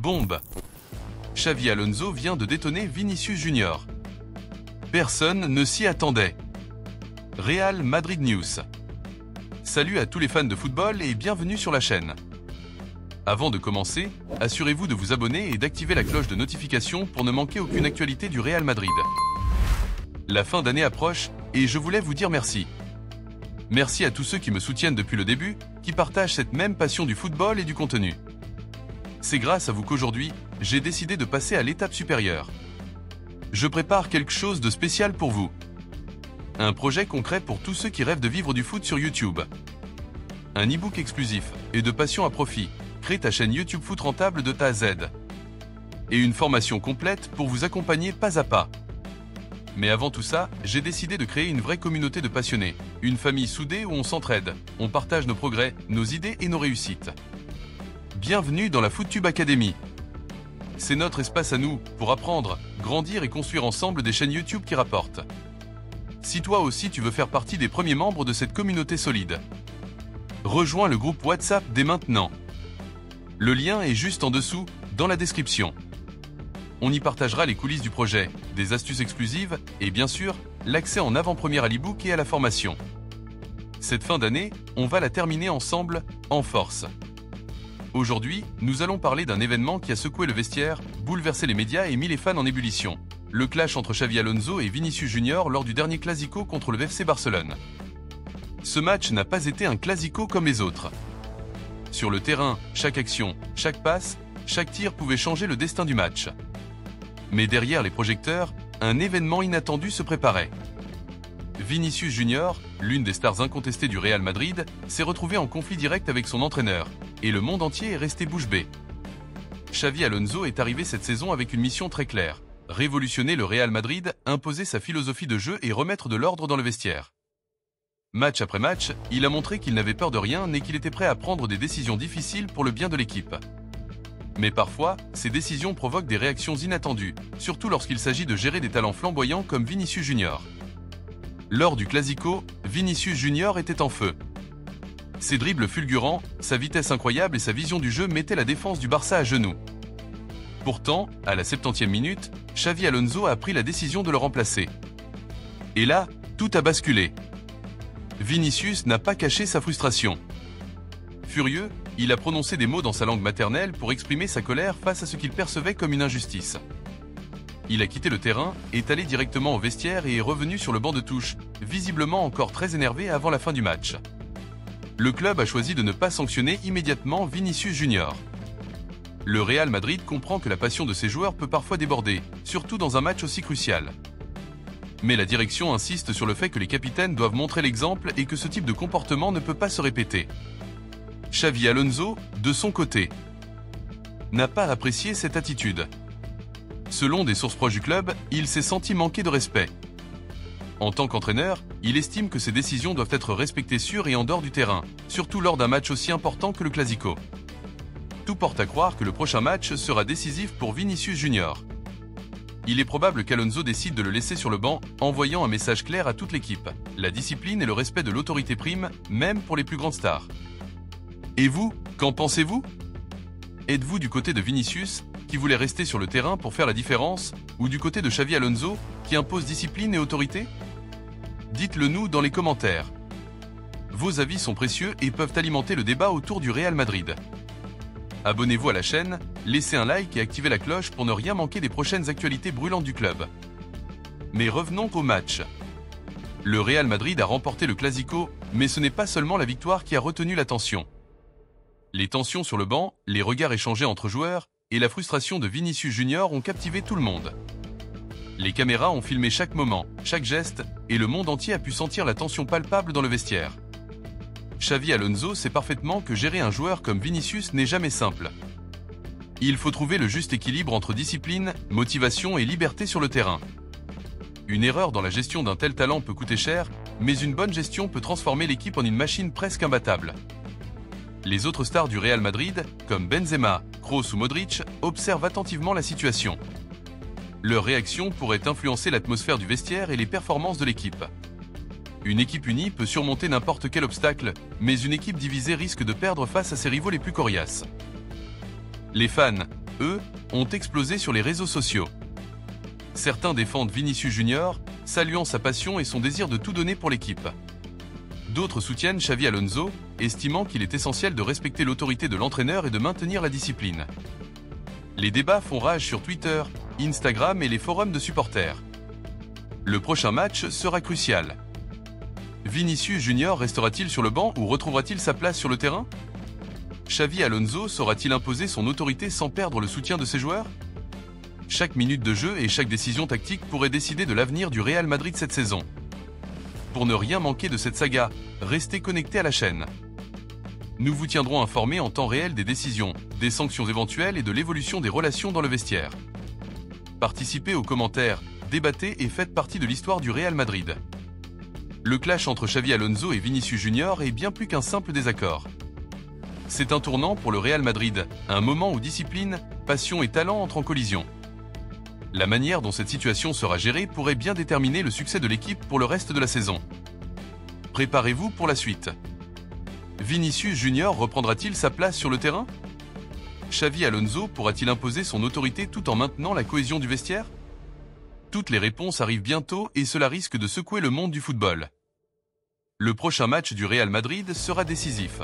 Bombe! Xavi Alonso vient de détonner Vinicius Junior. Personne ne s'y attendait. Real Madrid News. Salut à tous les fans de football et bienvenue sur la chaîne. Avant de commencer, assurez-vous de vous abonner et d'activer la cloche de notification pour ne manquer aucune actualité du Real Madrid. La fin d'année approche et je voulais vous dire merci. Merci à tous ceux qui me soutiennent depuis le début, qui partagent cette même passion du football et du contenu. C'est grâce à vous qu'aujourd'hui, j'ai décidé de passer à l'étape supérieure. Je prépare quelque chose de spécial pour vous. Un projet concret pour tous ceux qui rêvent de vivre du foot sur YouTube. Un e-book exclusif et de passion à profit. Crée ta chaîne YouTube Foot rentable de A à Z. Et une formation complète pour vous accompagner pas à pas. Mais avant tout ça, j'ai décidé de créer une vraie communauté de passionnés, une famille soudée où on s'entraide, on partage nos progrès, nos idées et nos réussites. Bienvenue dans la FootTube Academy. C'est notre espace à nous pour apprendre, grandir et construire ensemble des chaînes YouTube qui rapportent. Si toi aussi tu veux faire partie des premiers membres de cette communauté solide, rejoins le groupe WhatsApp dès maintenant. Le lien est juste en dessous, dans la description. On y partagera les coulisses du projet, des astuces exclusives et bien sûr, l'accès en avant-première à l'e-book et à la formation. Cette fin d'année, on va la terminer ensemble, en force. Aujourd'hui, nous allons parler d'un événement qui a secoué le vestiaire, bouleversé les médias et mis les fans en ébullition. Le clash entre Xavi Alonso et Vinicius Junior lors du dernier Clasico contre le FC Barcelone. Ce match n'a pas été un Clasico comme les autres. Sur le terrain, chaque action, chaque passe, chaque tir pouvait changer le destin du match. Mais derrière les projecteurs, un événement inattendu se préparait. Vinicius Junior, l'une des stars incontestées du Real Madrid, s'est retrouvé en conflit direct avec son entraîneur, et le monde entier est resté bouche bée. Xavi Alonso est arrivé cette saison avec une mission très claire: révolutionner le Real Madrid, imposer sa philosophie de jeu et remettre de l'ordre dans le vestiaire. Match après match, il a montré qu'il n'avait peur de rien et qu'il était prêt à prendre des décisions difficiles pour le bien de l'équipe. Mais parfois, ces décisions provoquent des réactions inattendues, surtout lorsqu'il s'agit de gérer des talents flamboyants comme Vinicius Junior. Lors du Clasico, Vinicius Junior était en feu. Ses dribbles fulgurants, sa vitesse incroyable et sa vision du jeu mettaient la défense du Barça à genoux. Pourtant, à la 70e minute, Xavi Alonso a pris la décision de le remplacer. Et là, tout a basculé. Vinicius n'a pas caché sa frustration. Furieux, il a prononcé des mots dans sa langue maternelle pour exprimer sa colère face à ce qu'il percevait comme une injustice. Il a quitté le terrain, est allé directement au vestiaire et est revenu sur le banc de touche, visiblement encore très énervé avant la fin du match. Le club a choisi de ne pas sanctionner immédiatement Vinicius Junior. Le Real Madrid comprend que la passion de ses joueurs peut parfois déborder, surtout dans un match aussi crucial. Mais la direction insiste sur le fait que les capitaines doivent montrer l'exemple et que ce type de comportement ne peut pas se répéter. Xavi Alonso, de son côté, n'a pas apprécié cette attitude. Selon des sources proches du club, il s'est senti manquer de respect. En tant qu'entraîneur, il estime que ses décisions doivent être respectées sur et en dehors du terrain, surtout lors d'un match aussi important que le Clasico. Tout porte à croire que le prochain match sera décisif pour Vinicius Junior. Il est probable qu'Alonso décide de le laisser sur le banc, envoyant un message clair à toute l'équipe: la discipline et le respect de l'autorité prime, même pour les plus grandes stars. Et vous, qu'en pensez-vous? Êtes-vous du côté de Vinicius, qui voulait rester sur le terrain pour faire la différence, ou du côté de Xavi Alonso, qui impose discipline et autorité? Dites-le nous dans les commentaires. Vos avis sont précieux et peuvent alimenter le débat autour du Real Madrid. Abonnez-vous à la chaîne, laissez un like et activez la cloche pour ne rien manquer des prochaines actualités brûlantes du club. Mais revenons au match. Le Real Madrid a remporté le Clasico, mais ce n'est pas seulement la victoire qui a retenu l'attention. Les tensions sur le banc, les regards échangés entre joueurs et la frustration de Vinicius Junior ont captivé tout le monde. Les caméras ont filmé chaque moment, chaque geste, et le monde entier a pu sentir la tension palpable dans le vestiaire. Xavi Alonso sait parfaitement que gérer un joueur comme Vinicius n'est jamais simple. Il faut trouver le juste équilibre entre discipline, motivation et liberté sur le terrain. Une erreur dans la gestion d'un tel talent peut coûter cher, mais une bonne gestion peut transformer l'équipe en une machine presque imbattable. Les autres stars du Real Madrid, comme Benzema, Kroos ou Modric, observent attentivement la situation. Leur réaction pourrait influencer l'atmosphère du vestiaire et les performances de l'équipe. Une équipe unie peut surmonter n'importe quel obstacle, mais une équipe divisée risque de perdre face à ses rivaux les plus coriaces. Les fans, eux, ont explosé sur les réseaux sociaux. Certains défendent Vinicius Junior, saluant sa passion et son désir de tout donner pour l'équipe. D'autres soutiennent Xavi Alonso, estimant qu'il est essentiel de respecter l'autorité de l'entraîneur et de maintenir la discipline. Les débats font rage sur Twitter, Instagram et les forums de supporters. Le prochain match sera crucial. Vinicius Junior restera-t-il sur le banc ou retrouvera-t-il sa place sur le terrain? Xavi Alonso saura-t-il imposer son autorité sans perdre le soutien de ses joueurs? Chaque minute de jeu et chaque décision tactique pourrait décider de l'avenir du Real Madrid cette saison. Pour ne rien manquer de cette saga, restez connectés à la chaîne. Nous vous tiendrons informés en temps réel des décisions, des sanctions éventuelles et de l'évolution des relations dans le vestiaire. Participez aux commentaires, débattez et faites partie de l'histoire du Real Madrid. Le clash entre Xavi Alonso et Vinicius Junior est bien plus qu'un simple désaccord. C'est un tournant pour le Real Madrid, un moment où discipline, passion et talent entrent en collision. La manière dont cette situation sera gérée pourrait bien déterminer le succès de l'équipe pour le reste de la saison. Préparez-vous pour la suite. Vinicius Junior reprendra-t-il sa place sur le terrain? Xavi Alonso pourra-t-il imposer son autorité tout en maintenant la cohésion du vestiaire? Toutes les réponses arrivent bientôt et cela risque de secouer le monde du football. Le prochain match du Real Madrid sera décisif.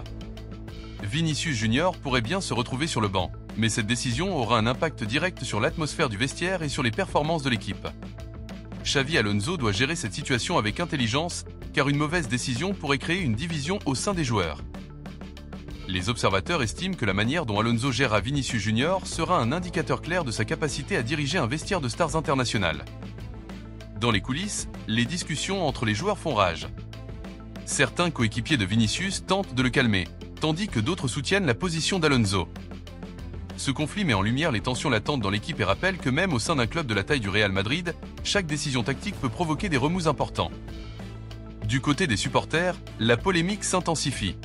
Vinicius Junior pourrait bien se retrouver sur le banc, mais cette décision aura un impact direct sur l'atmosphère du vestiaire et sur les performances de l'équipe. Xavi Alonso doit gérer cette situation avec intelligence, car une mauvaise décision pourrait créer une division au sein des joueurs. Les observateurs estiment que la manière dont Alonso gérera Vinicius Junior sera un indicateur clair de sa capacité à diriger un vestiaire de stars internationales. Dans les coulisses, les discussions entre les joueurs font rage. Certains coéquipiers de Vinicius tentent de le calmer, tandis que d'autres soutiennent la position d'Alonso. Ce conflit met en lumière les tensions latentes dans l'équipe et rappelle que même au sein d'un club de la taille du Real Madrid, chaque décision tactique peut provoquer des remous importants. Du côté des supporters, la polémique s'intensifie.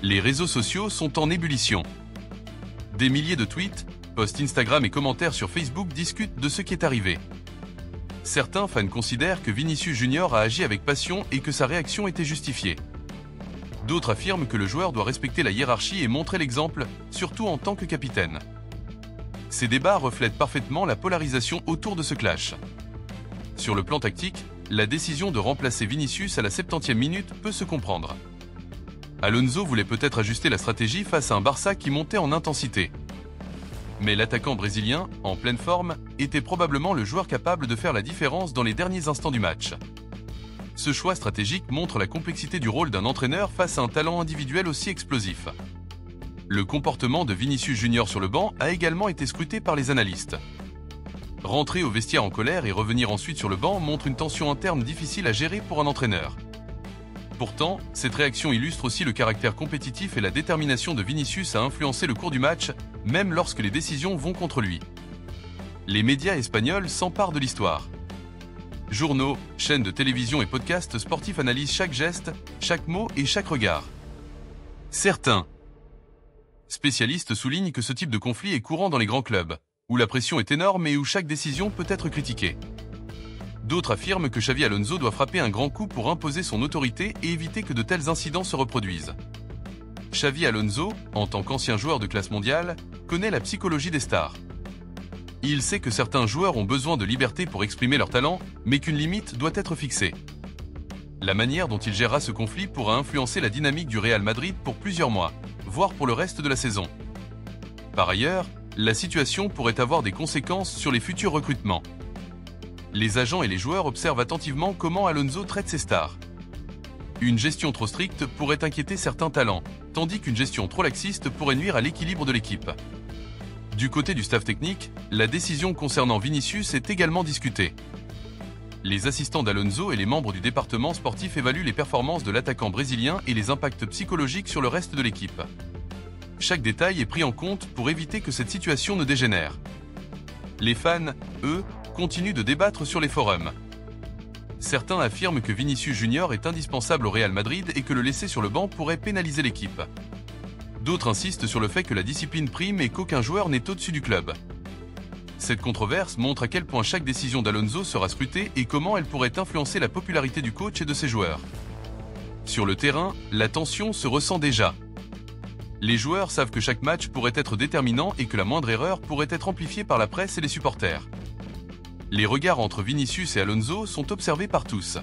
Les réseaux sociaux sont en ébullition. Des milliers de tweets, posts Instagram et commentaires sur Facebook discutent de ce qui est arrivé. Certains fans considèrent que Vinicius Junior a agi avec passion et que sa réaction était justifiée. D'autres affirment que le joueur doit respecter la hiérarchie et montrer l'exemple, surtout en tant que capitaine. Ces débats reflètent parfaitement la polarisation autour de ce clash. Sur le plan tactique, la décision de remplacer Vinicius à la 70e minute peut se comprendre. Alonso voulait peut-être ajuster la stratégie face à un Barça qui montait en intensité. Mais l'attaquant brésilien, en pleine forme, était probablement le joueur capable de faire la différence dans les derniers instants du match. Ce choix stratégique montre la complexité du rôle d'un entraîneur face à un talent individuel aussi explosif. Le comportement de Vinicius Junior sur le banc a également été scruté par les analystes. Rentrer au vestiaire en colère et revenir ensuite sur le banc montre une tension interne difficile à gérer pour un entraîneur. Pourtant, cette réaction illustre aussi le caractère compétitif et la détermination de Vinicius à influencer le cours du match, même lorsque les décisions vont contre lui. Les médias espagnols s'emparent de l'histoire. Journaux, chaînes de télévision et podcasts sportifs analysent chaque geste, chaque mot et chaque regard. Certains spécialistes soulignent que ce type de conflit est courant dans les grands clubs, où la pression est énorme et où chaque décision peut être critiquée. D'autres affirment que Xavi Alonso doit frapper un grand coup pour imposer son autorité et éviter que de tels incidents se reproduisent. Xavi Alonso, en tant qu'ancien joueur de classe mondiale, connaît la psychologie des stars. Il sait que certains joueurs ont besoin de liberté pour exprimer leur talent, mais qu'une limite doit être fixée. La manière dont il gérera ce conflit pourra influencer la dynamique du Real Madrid pour plusieurs mois, voire pour le reste de la saison. Par ailleurs, la situation pourrait avoir des conséquences sur les futurs recrutements. Les agents et les joueurs observent attentivement comment Alonso traite ses stars. Une gestion trop stricte pourrait inquiéter certains talents, tandis qu'une gestion trop laxiste pourrait nuire à l'équilibre de l'équipe. Du côté du staff technique, la décision concernant Vinicius est également discutée. Les assistants d'Alonso et les membres du département sportif évaluent les performances de l'attaquant brésilien et les impacts psychologiques sur le reste de l'équipe. Chaque détail est pris en compte pour éviter que cette situation ne dégénère. Les fans, eux, continuent de débattre sur les forums. Certains affirment que Vinicius Junior est indispensable au Real Madrid et que le laisser sur le banc pourrait pénaliser l'équipe. D'autres insistent sur le fait que la discipline prime et qu'aucun joueur n'est au-dessus du club. Cette controverse montre à quel point chaque décision d'Alonso sera scrutée et comment elle pourrait influencer la popularité du coach et de ses joueurs. Sur le terrain, la tension se ressent déjà. Les joueurs savent que chaque match pourrait être déterminant et que la moindre erreur pourrait être amplifiée par la presse et les supporters. Les regards entre Vinicius et Alonso sont observés par tous.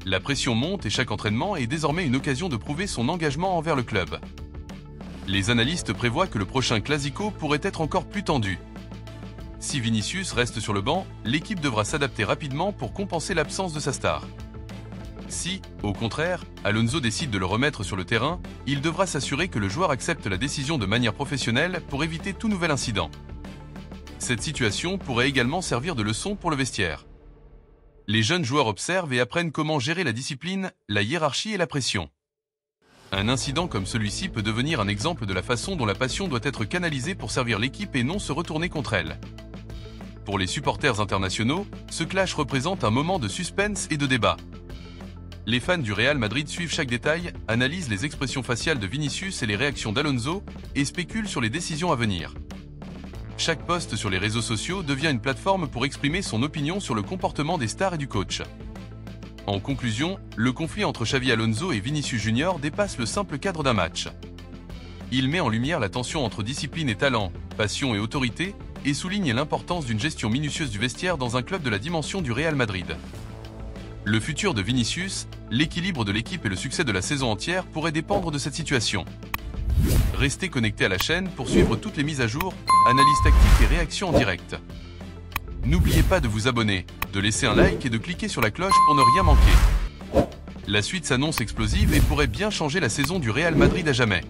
La pression monte et chaque entraînement est désormais une occasion de prouver son engagement envers le club. Les analystes prévoient que le prochain Clasico pourrait être encore plus tendu. Si Vinicius reste sur le banc, l'équipe devra s'adapter rapidement pour compenser l'absence de sa star. Si, au contraire, Alonso décide de le remettre sur le terrain, il devra s'assurer que le joueur accepte la décision de manière professionnelle pour éviter tout nouvel incident. Cette situation pourrait également servir de leçon pour le vestiaire. Les jeunes joueurs observent et apprennent comment gérer la discipline, la hiérarchie et la pression. Un incident comme celui-ci peut devenir un exemple de la façon dont la passion doit être canalisée pour servir l'équipe et non se retourner contre elle. Pour les supporters internationaux, ce clash représente un moment de suspense et de débat. Les fans du Real Madrid suivent chaque détail, analysent les expressions faciales de Vinicius et les réactions d'Alonso et spéculent sur les décisions à venir. Chaque post sur les réseaux sociaux devient une plateforme pour exprimer son opinion sur le comportement des stars et du coach. En conclusion, le conflit entre Xavi Alonso et Vinicius Junior dépasse le simple cadre d'un match. Il met en lumière la tension entre discipline et talent, passion et autorité, et souligne l'importance d'une gestion minutieuse du vestiaire dans un club de la dimension du Real Madrid. Le futur de Vinicius, l'équilibre de l'équipe et le succès de la saison entière pourraient dépendre de cette situation. Restez connectés à la chaîne pour suivre toutes les mises à jour, analyses tactiques et réactions en direct. N'oubliez pas de vous abonner, de laisser un like et de cliquer sur la cloche pour ne rien manquer. La suite s'annonce explosive et pourrait bien changer la saison du Real Madrid à jamais.